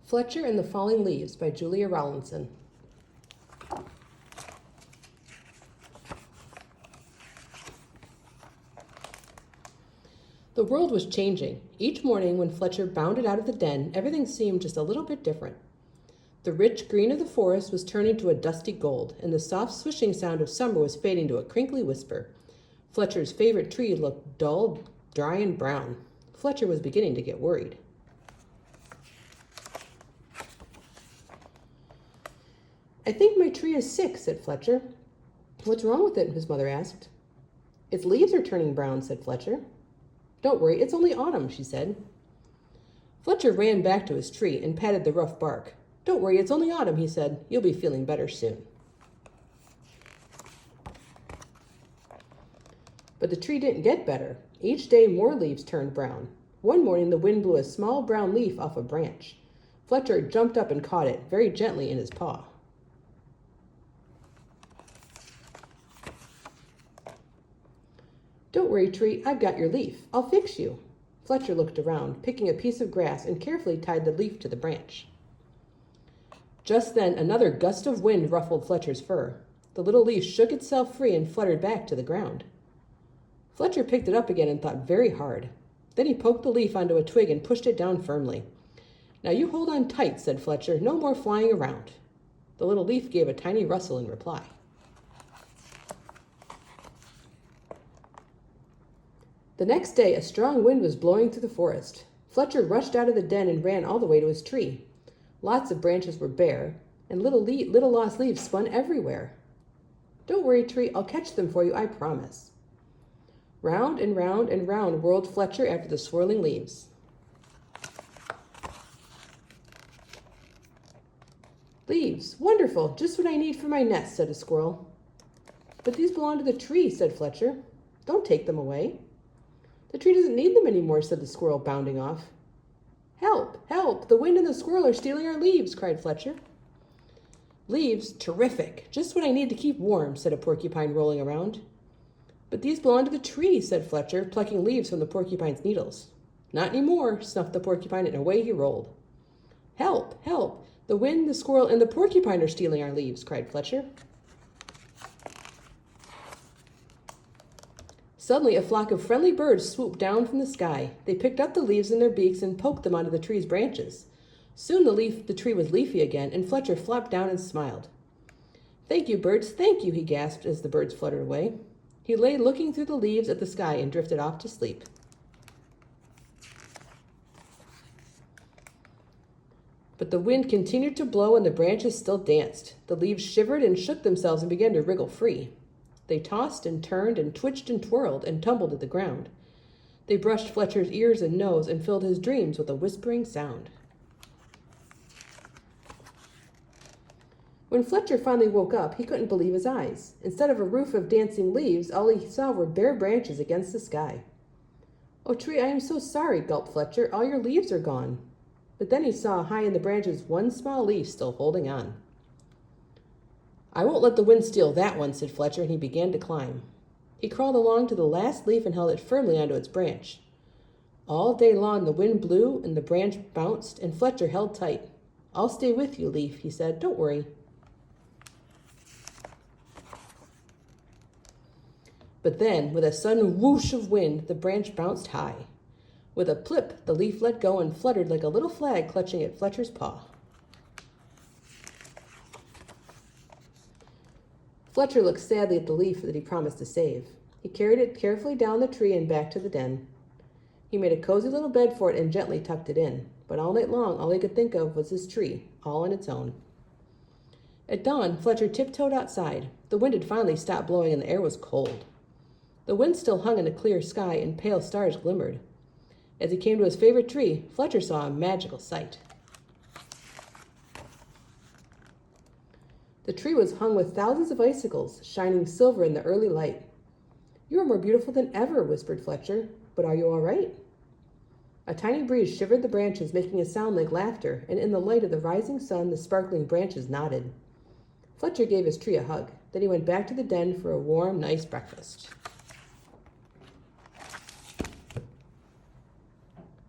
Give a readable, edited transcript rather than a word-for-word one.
Fletcher and the Falling Leaves by Julia Rawlinson. The world was changing. Each morning when Fletcher bounded out of the den, everything seemed just a little bit different. The rich green of the forest was turning to a dusty gold, and the soft swishing sound of summer was fading to a crinkly whisper. Fletcher's favorite tree looked dull, dry, and brown. Fletcher was beginning to get worried. "I think my tree is sick," said Fletcher. "What's wrong with it?" his mother asked. "Its leaves are turning brown," said Fletcher. "Don't worry, it's only autumn," she said. Fletcher ran back to his tree and patted the rough bark. "Don't worry, it's only autumn," he said. "You'll be feeling better soon." But the tree didn't get better. Each day more leaves turned brown. One morning the wind blew a small brown leaf off a branch. Fletcher jumped up and caught it very gently in his paw. "Don't worry, tree, I've got your leaf. I'll fix you." Fletcher looked around, picking a piece of grass, and carefully tied the leaf to the branch. Just then another gust of wind ruffled Fletcher's fur. The little leaf shook itself free and fluttered back to the ground. Fletcher picked it up again and thought very hard. Then he poked the leaf onto a twig and pushed it down firmly. "Now you hold on tight," said Fletcher. "No more flying around." The little leaf gave a tiny rustle in reply. The next day, a strong wind was blowing through the forest. Fletcher rushed out of the den and ran all the way to his tree. Lots of branches were bare, and little lost leaves spun everywhere. "Don't worry, tree, I'll catch them for you, I promise." Round and round and round whirled Fletcher after the swirling leaves. "Leaves, wonderful, just what I need for my nest," said a squirrel. "But these belong to the tree," said Fletcher. "Don't take them away." "The tree doesn't need them anymore," said the squirrel, bounding off. "Help! Help! The wind and the squirrel are stealing our leaves," cried Fletcher. "Leaves? Terrific! Just what I need to keep warm," said a porcupine, rolling around. "But these belong to the tree," said Fletcher, plucking leaves from the porcupine's needles. "Not anymore," snuffed the porcupine, and away he rolled. "Help! Help! The wind, the squirrel, and the porcupine are stealing our leaves," cried Fletcher. Suddenly, a flock of friendly birds swooped down from the sky. They picked up the leaves in their beaks and poked them onto the tree's branches. Soon the tree was leafy again, and Fletcher flopped down and smiled. "Thank you, birds, thank you," he gasped as the birds fluttered away. He lay looking through the leaves at the sky and drifted off to sleep. But the wind continued to blow and the branches still danced. The leaves shivered and shook themselves and began to wriggle free. They tossed and turned and twitched and twirled and tumbled to the ground. They brushed Fletcher's ears and nose and filled his dreams with a whispering sound. When Fletcher finally woke up, he couldn't believe his eyes. Instead of a roof of dancing leaves, all he saw were bare branches against the sky. "Oh, tree, I am so sorry," gulped Fletcher. "All your leaves are gone." But then he saw high in the branches one small leaf still holding on. "I won't let the wind steal that one," said Fletcher, and he began to climb. He crawled along to the last leaf and held it firmly onto its branch. All day long the wind blew and the branch bounced, and Fletcher held tight. "I'll stay with you, leaf," he said. "Don't worry." But then, with a sudden whoosh of wind, the branch bounced high. With a plip, the leaf let go and fluttered like a little flag clutching at Fletcher's paw. Fletcher looked sadly at the leaf that he promised to save. He carried it carefully down the tree and back to the den. He made a cozy little bed for it and gently tucked it in. But all night long, all he could think of was this tree, all on its own. At dawn, Fletcher tiptoed outside. The wind had finally stopped blowing and the air was cold. The wind still hung in a clear sky and pale stars glimmered. As he came to his favorite tree, Fletcher saw a magical sight. The tree was hung with thousands of icicles, shining silver in the early light. "You are more beautiful than ever," whispered Fletcher. "But are you all right?" A tiny breeze shivered the branches, making a sound like laughter, and in the light of the rising sun, the sparkling branches nodded. Fletcher gave his tree a hug. Then he went back to the den for a warm, nice breakfast.